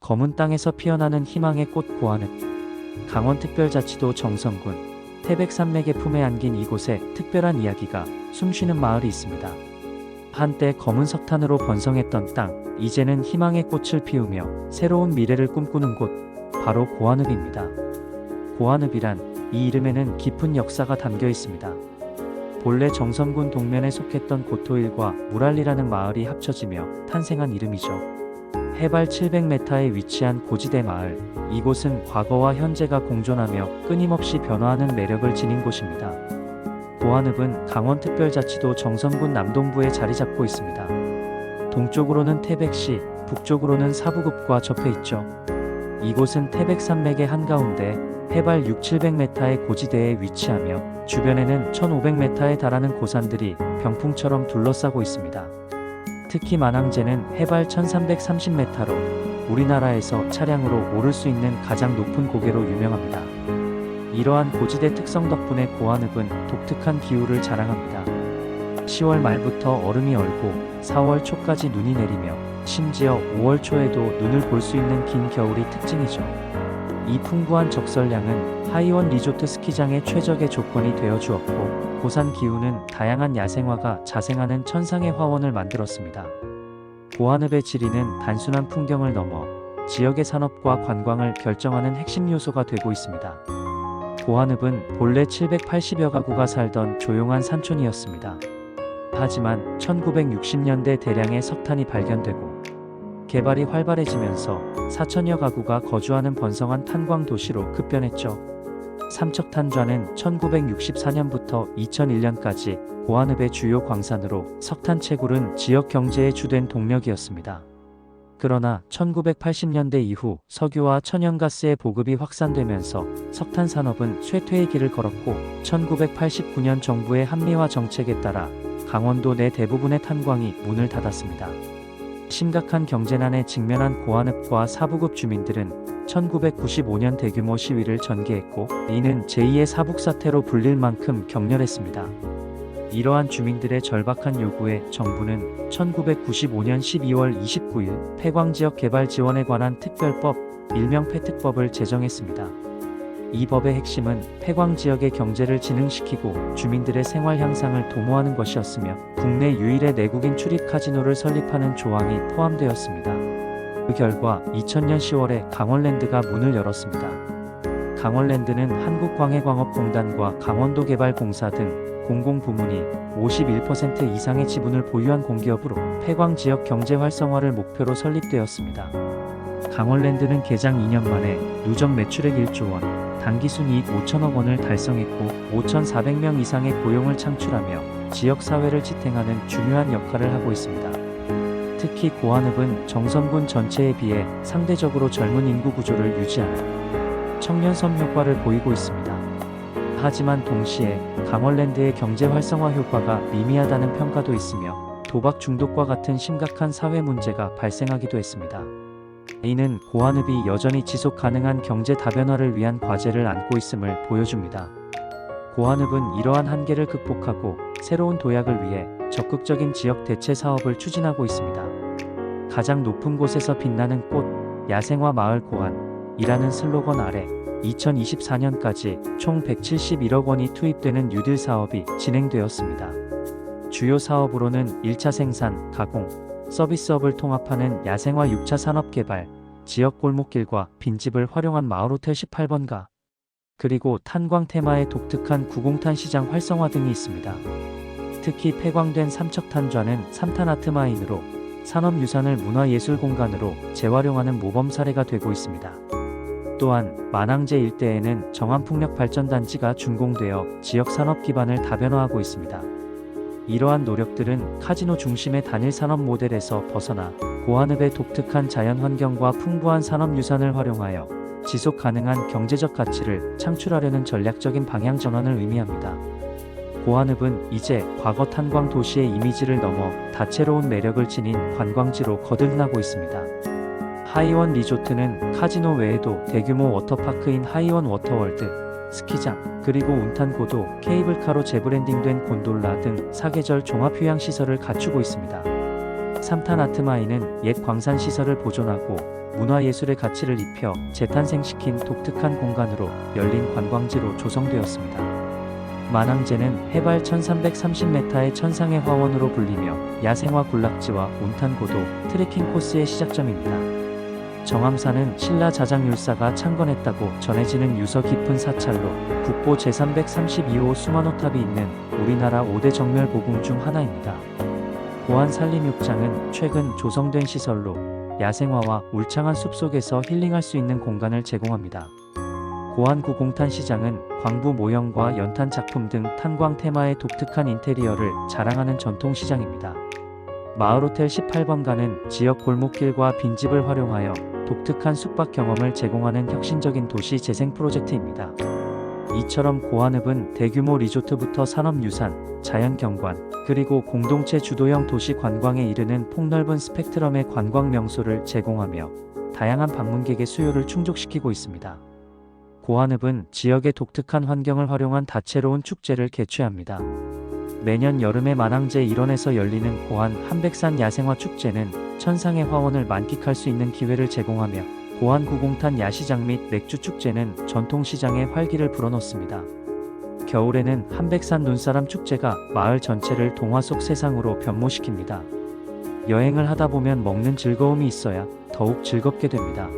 검은 땅에서 피어나는 희망의 꽃 고한읍. 강원특별자치도 정선군 태백산맥의 품에 안긴 이곳에 특별한 이야기가 숨쉬는 마을이 있습니다. 한때 검은 석탄으로 번성했던 땅, 이제는 희망의 꽃을 피우며 새로운 미래를 꿈꾸는 곳, 바로 고한읍입니다. 고한읍이란 이 이름에는 깊은 역사가 담겨 있습니다. 본래 정선군 동면에 속했던 고토일과 무랄리라는 마을이 합쳐지며 탄생한 이름이죠. 해발 700m에 위치한 고지대 마을, 이곳은 과거와 현재가 공존하며 끊임없이 변화하는 매력을 지닌 곳입니다. 고한읍은 강원특별자치도 정선군 남동부에 자리 잡고 있습니다. 동쪽으로는 태백시, 북쪽으로는 사부급과 접해 있죠. 이곳은 태백산맥의 한가운데 해발 6,700m의 고지대에 위치하며 주변에는 1,500m에 달하는 고산들이 병풍처럼 둘러싸고 있습니다. 특히 만항제는 해발 1330m로 우리나라에서 차량으로 오를 수 있는 가장 높은 고개로 유명합니다. 이러한 고지대 특성 덕분에 고한읍은 독특한 기후를 자랑합니다. 10월 말부터 얼음이 얼고 4월 초까지 눈이 내리며 심지어 5월 초에도 눈을 볼 수 있는 긴 겨울이 특징이죠. 이 풍부한 적설량은 하이원 리조트 스키장의 최적의 조건이 되어 주었고, 고산 기후는 다양한 야생화가 자생하는 천상의 화원을 만들었습니다. 고한읍의 지리는 단순한 풍경을 넘어 지역의 산업과 관광을 결정하는 핵심 요소가 되고 있습니다. 고한읍은 본래 780여 가구가 살던 조용한 산촌이었습니다. 하지만 1960년대 대량의 석탄이 발견되고 개발이 활발해지면서 4천여 가구가 거주하는 번성한 탄광 도시로 급변했죠. 삼척탄좌는 1964년부터 2001년까지 고한읍의 주요 광산으로 석탄 채굴은 지역 경제의 주된 동력이었습니다. 그러나 1980년대 이후 석유와 천연가스의 보급이 확산되면서 석탄 산업은 쇠퇴의 길을 걸었고, 1989년 정부의 한미화 정책에 따라 강원도 내 대부분의 탄광이 문을 닫았습니다. 심각한 경제난에 직면한 고한읍과 사부급 주민들은 1995년 대규모 시위를 전개했고, 이는 제2의 사북사태로 불릴 만큼 격렬했습니다. 이러한 주민들의 절박한 요구에 정부는 1995년 12월 29일 폐광지역 개발 지원에 관한 특별법, 일명 폐특법을 제정했습니다. 이 법의 핵심은 폐광지역의 경제를 진흥시키고 주민들의 생활 향상을 도모하는 것이었으며, 국내 유일의 내국인 출입 카지노를 설립하는 조항이 포함되었습니다. 그 결과 2000년 10월에 강원랜드가 문을 열었습니다. 강원랜드는 한국광해광업공단과 강원도개발공사 등 공공부문이 51% 이상의 지분을 보유한 공기업으로 폐광지역 경제 활성화를 목표로 설립되었습니다. 강원랜드는 개장 2년 만에 누적 매출액 1조 원, 당기순이익 5천억 원을 달성했고 5,400명 이상의 고용을 창출하며 지역사회를 지탱하는 중요한 역할을 하고 있습니다. 특히 고한읍은 정선군 전체에 비해 상대적으로 젊은 인구 구조를 유지하는 청년 섬 효과를 보이고 있습니다. 하지만 동시에 강원랜드의 경제 활성화 효과가 미미하다는 평가도 있으며 도박 중독과 같은 심각한 사회 문제가 발생하기도 했습니다. 이는 고한읍이 여전히 지속 가능한 경제 다변화를 위한 과제를 안고 있음을 보여줍니다. 고한읍은 이러한 한계를 극복하고 새로운 도약을 위해 적극적인 지역 대체 사업을 추진하고 있습니다. 가장 높은 곳에서 빛나는 꽃, 야생화 마을 고한이라는 슬로건 아래 2024년까지 총 171억 원이 투입되는 뉴딜 사업이 진행되었습니다. 주요 사업으로는 1차 생산, 가공, 서비스업을 통합하는 야생화 6차 산업 개발, 지역 골목길과 빈집을 활용한 마을호텔 18번가, 그리고 탄광 테마의 독특한 구공탄 시장 활성화 등이 있습니다. 특히 폐광된 삼척탄좌는 3탄 아트마인으로 산업유산을 문화예술공간으로 재활용하는 모범 사례가 되고 있습니다. 또한 만항제 일대에는 정암풍력발전단지가 준공되어 지역 산업 기반을 다변화하고 있습니다. 이러한 노력들은 카지노 중심의 단일 산업 모델에서 벗어나 고한읍의 독특한 자연환경과 풍부한 산업유산을 활용하여 지속 가능한 경제적 가치를 창출하려는 전략적인 방향 전환을 의미합니다. 고한읍은 이제 과거 탄광 도시의 이미지를 넘어 다채로운 매력을 지닌 관광지로 거듭나고 있습니다. 하이원 리조트는 카지노 외에도 대규모 워터파크인 하이원 워터월드, 스키장, 그리고 운탄고도, 케이블카로 재브랜딩된 곤돌라 등 사계절 종합휴양시설을 갖추고 있습니다. 3탄 아트마인은 옛 광산 시설을 보존하고 문화예술의 가치를 입혀 재탄생시킨 독특한 공간으로 열린 관광지로 조성되었습니다. 만항제는 해발 1330m의 천상의 화원으로 불리며 야생화 군락지와 운탄고도 트레킹 코스의 시작점입니다. 정암산은 신라 자장율사가 창건했다고 전해지는 유서 깊은 사찰로 국보 제332호 수만호탑이 있는 우리나라 5대 정멸고궁 중 하나입니다. 고안 산림욕장은 최근 조성된 시설로 야생화와 울창한 숲속에서 힐링할 수 있는 공간을 제공합니다. 고안구 공탄시장은 광부 모형과 연탄 작품 등 탄광 테마의 독특한 인테리어를 자랑하는 전통시장입니다. 마을호텔 18번가는 지역 골목길과 빈집을 활용하여 독특한 숙박 경험을 제공하는 혁신적인 도시 재생 프로젝트입니다. 이처럼 고안읍은 대규모 리조트부터 산업유산, 자연경관, 그리고 공동체 주도형 도시 관광에 이르는 폭넓은 스펙트럼의 관광 명소를 제공하며 다양한 방문객의 수요를 충족시키고 있습니다. 고안읍은 지역의 독특한 환경을 활용한 다채로운 축제를 개최합니다. 매년 여름에 만항제 일원에서 열리는 고안 한백산 야생화 축제는 천상의 화원을 만끽할 수 있는 기회를 제공하며 고안 구공탄 야시장 및 맥주 축제는 전통시장의 활기를 불어넣습니다. 겨울에는 한백산 눈사람 축제가 마을 전체를 동화 속 세상으로 변모시킵니다. 여행을 하다 보면 먹는 즐거움이 있어야 더욱 즐겁게 됩니다.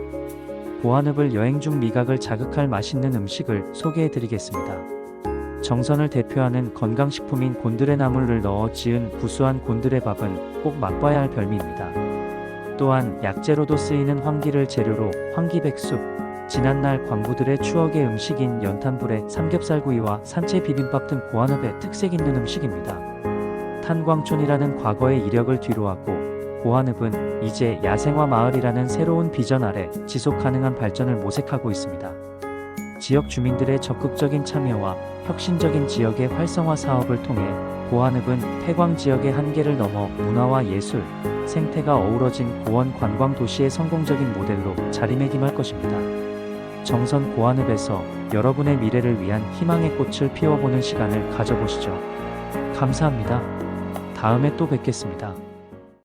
고안읍을 여행 중 미각을 자극할 맛있는 음식을 소개해드리겠습니다. 정선을 대표하는 건강식품인 곤드레 나물을 넣어 지은 구수한 곤드레밥은 꼭 맛봐야 할 별미입니다. 또한 약재로도 쓰이는 황기를 재료로 황기백숙, 지난날 광부들의 추억의 음식인 연탄불에 삼겹살구이와 산채 비빔밥 등 고안읍의 특색 있는 음식입니다. 탄광촌이라는 과거의 이력을 뒤로하고 고안읍은 이제 야생화 마을이라는 새로운 비전 아래 지속가능한 발전을 모색하고 있습니다. 지역 주민들의 적극적인 참여와 혁신적인 지역의 활성화 사업을 통해 고안읍은 폐광 지역의 한계를 넘어 문화와 예술, 생태가 어우러진 고원 관광 도시의 성공적인 모델로 자리매김할 것입니다. 정선 고안읍에서 여러분의 미래를 위한 희망의 꽃을 피워보는 시간을 가져보시죠. 감사합니다. 다음에 또 뵙겠습니다.